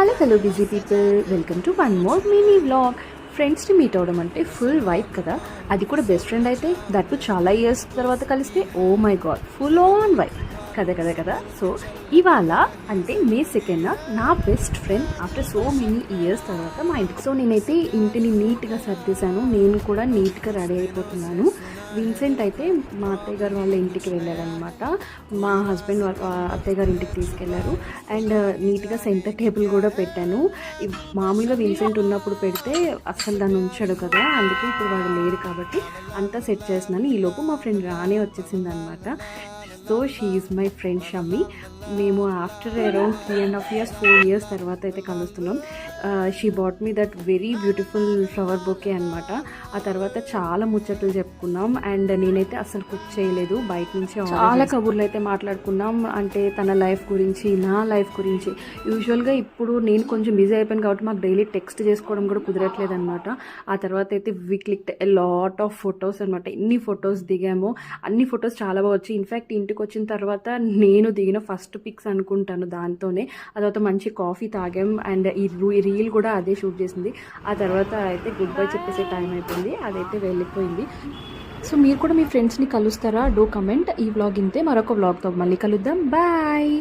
Hello busy people, welcome to one more mini vlog. ఫ్రెండ్స్ని meet అవడం అంటే full vibe కదా, అది కూడా బెస్ట్ ఫ్రెండ్ అయితే దట్టు చాలా ఇయర్స్ తర్వాత కలిస్తే oh my God full on vibe కదా. సో ఇవాళ అంటే మే 2nd నా best friend after so many years తర్వాత మా ఇంటికి. సో నేనైతే ఇంటిని నీట్గా సర్దేశాను, నేను కూడా నీట్గా రెడీ అయిపోతున్నాను. విన్సెంట్ అయితే మా అత్తయ్య గారు వాళ్ళ ఇంటికి వెళ్ళారనమాట. మా హస్బెండ్ వాళ్ళ అత్తయ్య గారి ఇంటికి తీసుకెళ్లారు. అండ్ నీట్గా సెంటర్ టేబుల్ కూడా పెట్టాను. మామూలుగా విన్సెంట్ ఉన్నప్పుడు పెడితే అస్సలు దాన్ని ఉంచాడు కదా, అందుకే ఇప్పుడు వాడు లేరు కాబట్టి అంతా సెట్ చేస్తున్నాను. ఈలోపు మా ఫ్రెండ్ రానే వచ్చేసింది అనమాట. So she is my friend Shammi. మేము ఆఫ్టర్ అరౌండ్ 3.5 years 4 years తర్వాత అయితే కలుస్తున్నాం. She bought me that very beautiful flower bouquet అనమాట. ఆ తర్వాత చాలా ముచ్చట్లు చెప్పుకున్నాం. అండ్ నేనైతే అసలు కుక్ చేయలేదు, బయట నుంచి చాలా కబుర్లు అయితే మాట్లాడుకున్నాం. అంటే తన లైఫ్ గురించి, నా లైఫ్ గురించి. యూజువల్గా ఇప్పుడు నేను కొంచెం బిజీ అయిపోయాను కాబట్టి మాకు డైలీ టెక్స్ట్ చేసుకోవడం కూడా కుదరట్లేదు అనమాట. ఆ తర్వాత అయితే we clicked a lot of photos అనమాట. ఎన్ని ఫొటోస్ దిగామో అన్ని ఫొటోస్ చాలా బాగా వచ్చాయి. ఇన్ఫ్యాక్ట్ ఇంటికి వచ్చిన తర్వాత నేను దిగిన ఫస్ట్ పిక్స్ అనుకుంటాను దాంతోనే. ఆ తర్వాత మంచి కాఫీ తాగాం. అండ్ ఈ రీల్ కూడా అదే షూట్ చేసింది. ఆ తర్వాత అయితే గుడ్ బై చెప్పేసే టైం అయిపోయింది, అదైతే వెళ్ళిపోయింది. సో మీరు కూడా మీ ఫ్రెండ్స్ని కలుస్తారా? Do comment. ఈ వ్లాగ్ ఇంతే, మరొక వ్లాగ్తో మళ్ళీ కలుద్దాం. బాయ్.